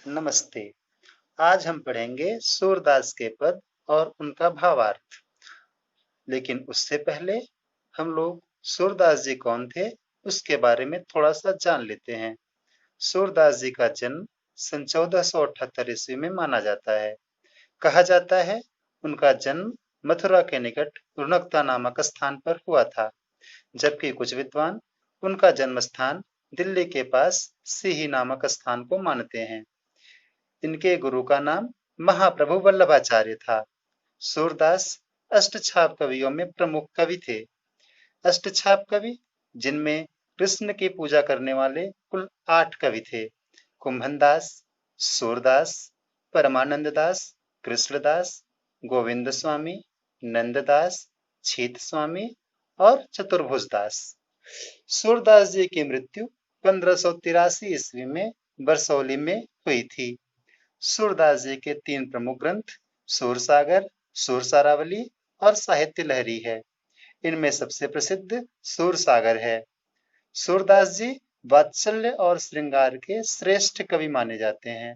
नमस्ते। आज हम पढ़ेंगे सूरदास के पद और उनका भावार्थ। लेकिन उससे पहले हम लोग सूरदास जी कौन थे, उसके बारे में थोड़ा-सा जान लेते हैं। सूरदास जी का जन्म सन 1478 ईस्वी में माना जाता है। कहा जाता है उनका जन्म मथुरा के निकट रुणकता नामक स्थान पर हुआ था, जबकि कुछ विद्वान उनका जन्म स्थान दिल्ली के पास सीही नामक स्थान को मानते हैं। इनके गुरु का नाम महाप्रभु वल्लभाचार्य था। सूरदास अष्टछाप कवियों में प्रमुख कवि थे। अष्टछाप कवि, जिनमें कृष्ण की पूजा करने वाले कुल 8 कवि थे। कुंभनदास, सूरदास, परमानंद दास, कृष्णदास, गोविंद स्वामी, नंददास, छीत स्वामी और चतुर्भुज दास। सूरदास जी की मृत्यु 1583 ईस्वी में बरसौली में हुई थी। सूरदास जी के 3 प्रमुख ग्रंथ सूरसागर, सूरसारावली और साहित्य लहरी है। इनमें सबसे प्रसिद्ध सूरसागर है। सूरदास जी वात्सल्य और श्रृंगार के श्रेष्ठ कवि माने जाते हैं।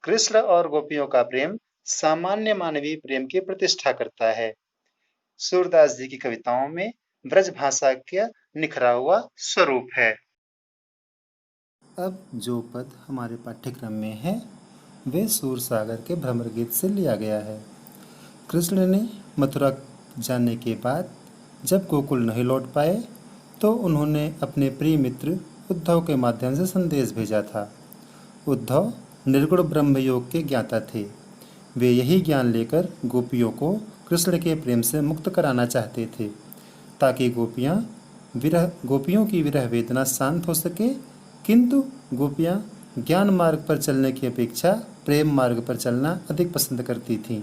कृष्ण और गोपियों का प्रेम सामान्य मानवीय प्रेम की प्रतिष्ठा करता है। सूरदास जी की कविताओं में ब्रज भाषा का निखरा हुआ स्वरूप है। अब जो पद हमारे पाठ्यक्रम में है वे सूरसागर के भ्रमर गीत से लिया गया है। कृष्ण ने मथुरा जाने के बाद जब गोकुल नहीं लौट पाए तो उन्होंने अपने प्रिय मित्र उद्धव के माध्यम से संदेश भेजा था। उद्धव निर्गुण ब्रह्मयोग के ज्ञाता थे। वे यही ज्ञान लेकर गोपियों को कृष्ण के प्रेम से मुक्त कराना चाहते थे, ताकि गोपियों की विरह वेदना शांत हो सके। किंतु गोपियाँ ज्ञान मार्ग पर चलने की अपेक्षा प्रेम मार्ग पर चलना अधिक पसंद करती थीं।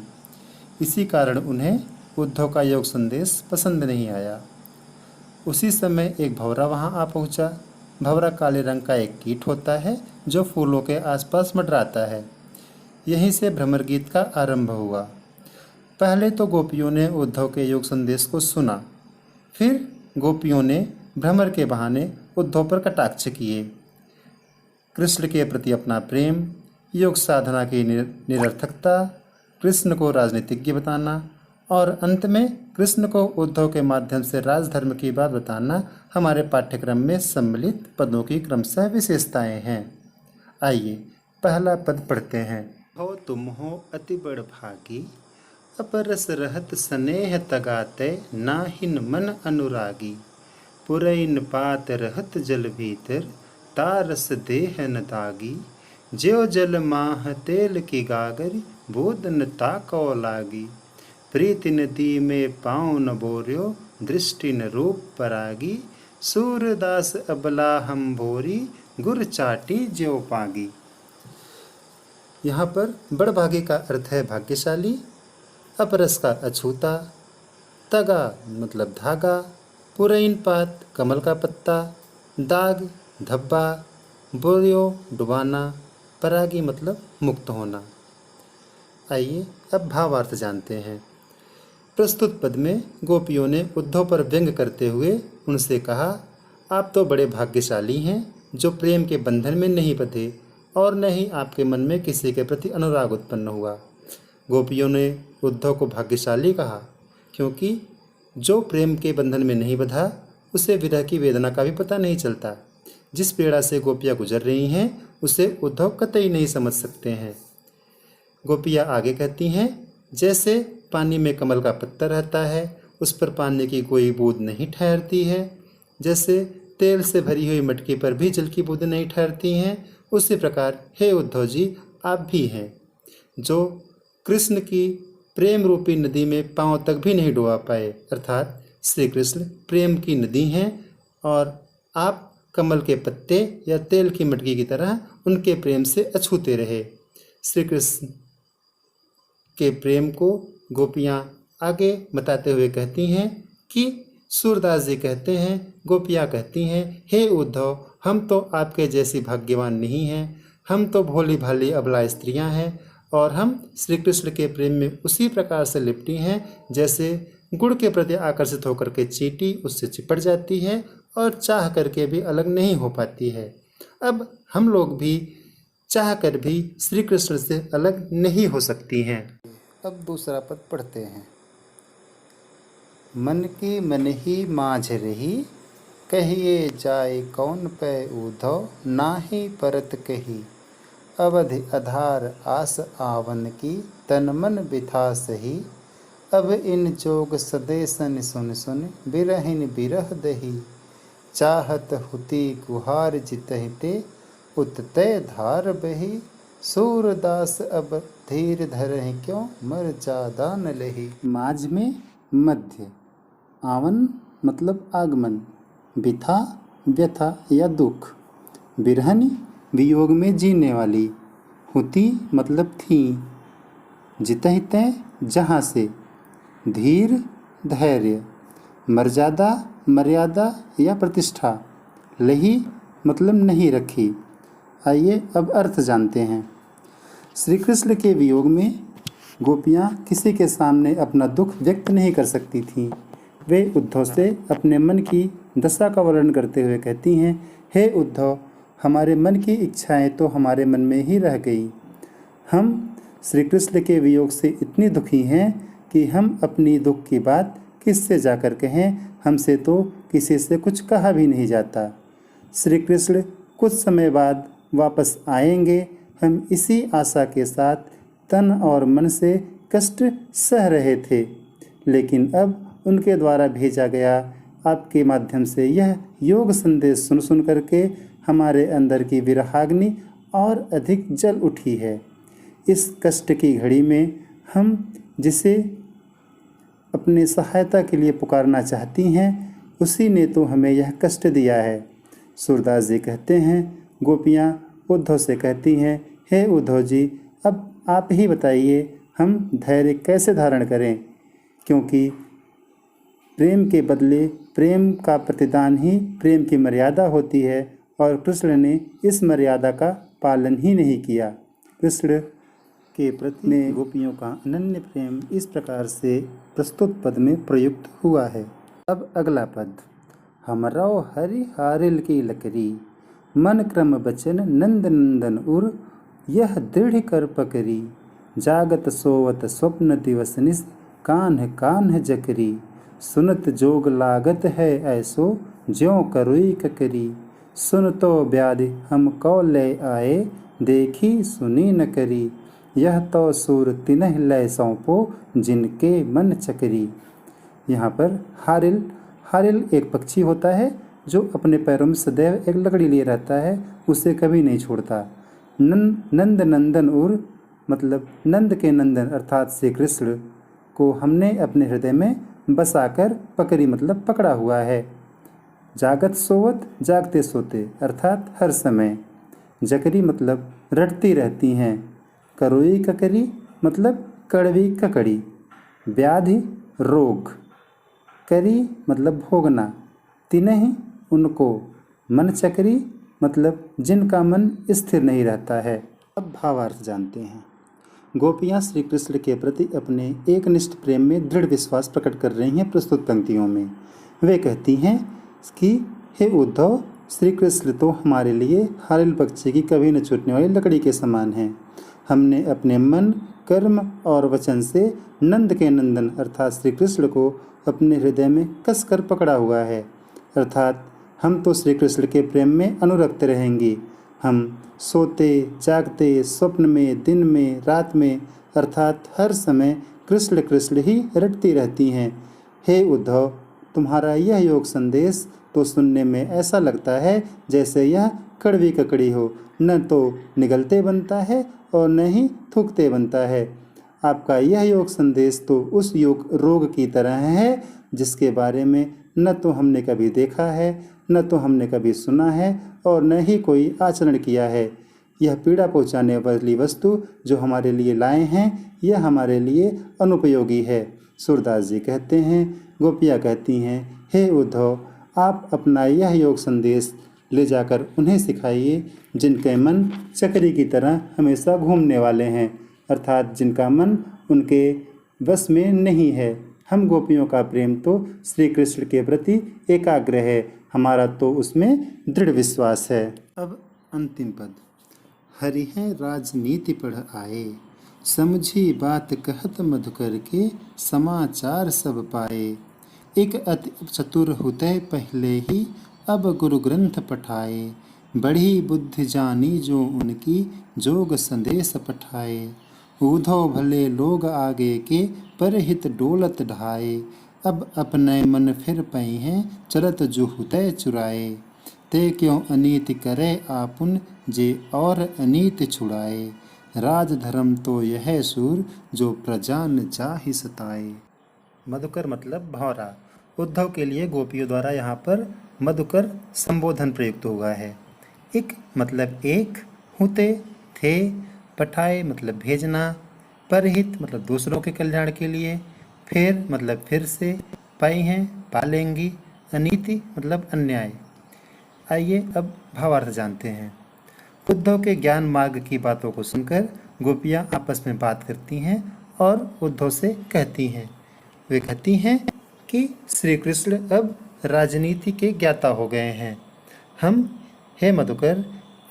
इसी कारण उन्हें उद्धव का योग संदेश पसंद नहीं आया। उसी समय एक भंवरा वहां आ पहुंचा। भंवरा काले रंग का एक कीट होता है जो फूलों के आसपास मंडराता है। यहीं से भ्रमर गीत का आरंभ हुआ। पहले तो गोपियों ने उद्धव के योग संदेश को सुना, फिर गोपियों ने भ्रमर के बहाने उद्धव पर कटाक्ष किए। कृष्ण के प्रति अपना प्रेम, योग साधना की निरर्थकता, कृष्ण को राजनीतिज्ञ बताना और अंत में कृष्ण को उद्धव के माध्यम से राजधर्म की बात बताना हमारे पाठ्यक्रम में सम्मिलित पदों की क्रमशः विशेषताएं हैं। आइए पहला पद पढ़ते हैं। हो तुम हो अति बड़ भागी, अपरस रहत स्नेह तगाते, नाहिन मन अनुरागी। पुरैन पात रहत जल भीतर, तारस देह न दागी। ज्यो जल माह तेल की गागर, बोधन ताको लागी। प्रीति नदी में पाँव न बोर्यो, दृष्टि न रूप परागी। सूरदास अबला हम भोरी, गुर चाटी ज्यो पागी। यहाँ पर बड़भागी का अर्थ है भाग्यशाली, अपरस का अछूता, तगा मतलब धागा, पुरैन पात कमल का पत्ता, दाग धब्बा, बोरियो डुबाना, परागी मतलब मुक्त होना। आइए अब भावार्थ जानते हैं। प्रस्तुत पद में गोपियों ने उद्धव पर व्यंग करते हुए उनसे कहा, आप तो बड़े भाग्यशाली हैं जो प्रेम के बंधन में नहीं बंधे और न ही आपके मन में किसी के प्रति अनुराग उत्पन्न हुआ। गोपियों ने उद्धव को भाग्यशाली कहा क्योंकि जो प्रेम के बंधन में नहीं बंधा उसे विरह की वेदना का भी पता नहीं चलता। जिस पीड़ा से गोपियाँ गुजर रही हैं उसे उद्धव कतई नहीं समझ सकते हैं। गोपियाँ आगे कहती हैं, जैसे पानी में कमल का पत्ता रहता है, उस पर पानी की कोई बूंद नहीं ठहरती है, जैसे तेल से भरी हुई मटकी पर भी जल की बूंदें नहीं ठहरती हैं, उसी प्रकार हे उद्धव जी आप भी हैं, जो कृष्ण की प्रेम रूपी नदी में पांव तक भी नहीं डुबा पाए। अर्थात श्री कृष्ण प्रेम की नदी हैं और आप कमल के पत्ते या तेल की मटकी की तरह उनके प्रेम से अछूते रहे। श्री कृष्ण के प्रेम को गोपियाँ आगे बताते हुए कहती हैं कि सूरदास जी कहते हैं, गोपियाँ कहती हैं, हे उद्धव हम तो आपके जैसी भाग्यवान नहीं हैं, हम तो भोली भाली अबला स्त्रियाँ हैं और हम श्री कृष्ण के प्रेम में उसी प्रकार से लिपटी हैं जैसे गुड़ के प्रति आकर्षित होकर के चींटी उससे चिपट जाती है और चाह करके भी अलग नहीं हो पाती है। अब हम लोग भी चाहकर भी श्री कृष्ण से अलग नहीं हो सकती हैं। अब दूसरा पद पढ़ते हैं। मन की मन ही माझ रही, कहिए जाए कौन पै उधव, नाहि परत कही। अवधि आधार आस आवन की, तन मन बिथा सही। अब इन जोग सदेशन सुन सुन, बिरहिन बिरह दही। चाहत हुती गुहार जितहिते, उततय धार बही। सूरदास अब धीर धरहि क्यों, मर जादा न लही। माझ में मध्य, आवन मतलब आगमन, बिथा व्यथा या दुख, बिरहन वियोग में जीने वाली, हुती मतलब थी, जितहितय जहाँ से, धीर धैर्य, मर्यादा मर्यादा या प्रतिष्ठा, लही मतलब नहीं रखी। आइए अब अर्थ जानते हैं। श्री कृष्ण के वियोग में गोपियाँ किसी के सामने अपना दुख व्यक्त नहीं कर सकती थीं। वे उद्धव से अपने मन की दशा का वर्णन करते हुए कहती हैं, हे उद्धव, हमारे मन की इच्छाएं तो हमारे मन में ही रह गई। हम श्री कृष्ण के वियोग से इतनी दुखी हैं कि हम अपनी दुख की बात किससे जाकर कहें, हमसे तो किसी से कुछ कहा भी नहीं जाता। श्री कृष्ण कुछ समय बाद वापस आएंगे, हम इसी आशा के साथ तन और मन से कष्ट सह रहे थे, लेकिन अब उनके द्वारा भेजा गया आपके माध्यम से यह योग संदेश सुन सुन करके हमारे अंदर की विरहाग्नि और अधिक जल उठी है। इस कष्ट की घड़ी में हम जिसे अपने सहायता के लिए पुकारना चाहती हैं, उसी ने तो हमें यह कष्ट दिया है। सूरदास जी कहते हैं, गोपियाँ उद्धव से कहती हैं, हे उद्धव जी, अब आप ही बताइए हम धैर्य कैसे धारण करें, क्योंकि प्रेम के बदले प्रेम का प्रतिदान ही प्रेम की मर्यादा होती है और कृष्ण ने इस मर्यादा का पालन ही नहीं किया। कृष्ण के प्रति में गोपियों का अनन्य प्रेम इस प्रकार से प्रस्तुत पद में प्रयुक्त हुआ है। अब अगला पद। हमरो हरि हारिल की लकरी, मन क्रम बचन नंद नंदन उर, यह दृढ़ कर पकरी। जागत सोवत स्वप्न दिवस निस, कान्ह कान्ह जकरी। सुनत जोग लागत है ऐसो, ज्यों करुई ककरी। सुन तो व्याधि हम कौ ले आए, देखी सुनी न करी। यह तो सूर तिनह लय सौंपो, जिनके मन चकरी। यहाँ पर हारिल, हारिल एक पक्षी होता है जो अपने पैरों में सदैव एक लकड़ी लिए रहता है, उसे कभी नहीं छोड़ता। नंद नंदन उर मतलब नंद के नंदन अर्थात श्री कृष्ण को हमने अपने हृदय में बसाकर पकड़ी मतलब पकड़ा हुआ है। जागत सोवत जागते सोते अर्थात हर समय। जकरी मतलब रटती रहती हैं। करोई ककरी मतलब कड़वी ककड़ी। व्याधि रोग। करी मतलब भोगना। तिनहि उनको। मन चकरी मतलब जिनका मन स्थिर नहीं रहता है। अब भावार्थ जानते हैं। गोपियाँ श्री कृष्ण के प्रति अपने एकनिष्ठ प्रेम में दृढ़ विश्वास प्रकट कर रही हैं प्रस्तुत पंक्तियों में। वे कहती हैं कि हे उद्धव, श्री कृष्ण तो हमारे लिए हारिल पक्षी की कभी न छूटने वाली लकड़ी के समान हैं। हमने अपने मन, कर्म और वचन से नंद के नंदन अर्थात श्री कृष्ण को अपने हृदय में कस कर पकड़ा हुआ है, अर्थात हम तो श्री कृष्ण के प्रेम में अनुरक्त रहेंगे। हम सोते जागते, स्वप्न में, दिन में, रात में अर्थात हर समय कृष्ण कृष्ण ही रटती रहती हैं। हे उद्धव, तुम्हारा यह योग संदेश तो सुनने में ऐसा लगता है जैसे यह कड़वी ककड़ी हो, न तो निगलते बनता है और न ही थूकते बनता है। आपका यह योग संदेश तो उस योग रोग की तरह है जिसके बारे में न तो हमने कभी देखा है, न तो हमने कभी सुना है और न ही कोई आचरण किया है। यह पीड़ा पहुंचाने वाली वस्तु जो हमारे लिए लाए हैं, यह हमारे लिए अनुपयोगी है। सूरदास जी कहते हैं, गोपियाँ कहती हैं, हे उद्धव, आप अपना यह योग संदेश ले जाकर उन्हें सिखाइए जिनके मन चक्री की तरह हमेशा घूमने वाले हैं, अर्थात जिनका मन उनके वश में नहीं है। हम गोपियों का प्रेम तो श्री कृष्ण के प्रति एकाग्र है, हमारा तो उसमें दृढ़ विश्वास है। अब अंतिम पद। हरिहर राजनीति पढ़ आए। समझी बात कहत मधुकर के, समाचार सब पाए। एक अति चतुर हुते पहले ही, अब गुरु ग्रंथ पठाए। बड़ी बुद्धि जानी जो उनकी, जोग संदेश पठाए। ऊधो भले लोग आगे के, पर हित डोलत ढाए। अब अपने मन फिर पई हैं, चलत जो हुते चुराए। ते क्यों अनीति करे आपुन, जे और अनीति छुड़ाए। राज धर्म तो यह सूर, जो प्रजा न चाहि सताए। मधुकर मतलब भौरा। उद्धव के लिए गोपियों द्वारा यहाँ पर मधुकर संबोधन प्रयुक्त हुआ है। एक मतलब एक, हुते थे, पठाए मतलब भेजना, परहित मतलब दूसरों के कल्याण के लिए, फिर मतलब फिर से, पाई हैं पालेंगी, अनीति मतलब अन्याय। आइए अब भावार्थ जानते हैं। उद्धव के ज्ञान मार्ग की बातों को सुनकर गोपियाँ आपस में बात करती हैं और उद्धव से कहती हैं, वे कहती हैं कि श्री कृष्ण अब राजनीति के ज्ञाता हो गए हैं। हम हे मधुकर,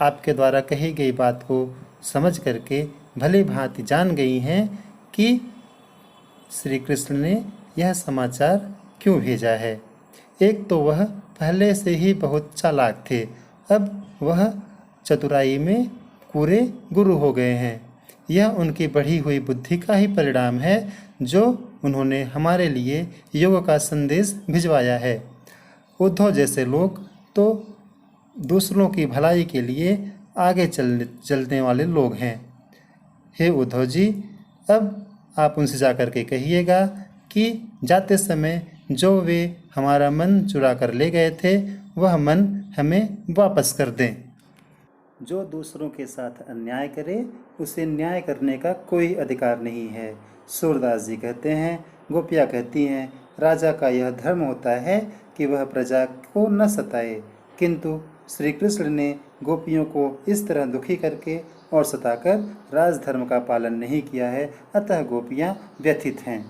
आपके द्वारा कही गई बात को समझ करके भली भांति जान गई हैं कि श्री कृष्ण ने यह समाचार क्यों भेजा है। एक तो वह पहले से ही बहुत चालाक थे, अब वह चतुराई में पूरे गुरु हो गए हैं। यह उनकी बढ़ी हुई बुद्धि का ही परिणाम है, जो उन्होंने हमारे लिए योग का संदेश भिजवाया है। उद्धव जैसे लोग तो दूसरों की भलाई के लिए आगे चलने वाले लोग हैं। हे उद्धव जी, अब आप उनसे जाकर के कहिएगा कि जाते समय जो वे हमारा मन चुरा कर ले गए थे, वह मन हमें वापस कर दें। जो दूसरों के साथ अन्याय करे, उसे न्याय करने का कोई अधिकार नहीं है। सूरदास जी कहते हैं, गोपियाँ कहती हैं, राजा का यह धर्म होता है कि वह प्रजा को न सताए, किंतु श्री कृष्ण ने गोपियों को इस तरह दुखी करके और सताकर राजधर्म का पालन नहीं किया है, अतः गोपियाँ व्यथित हैं।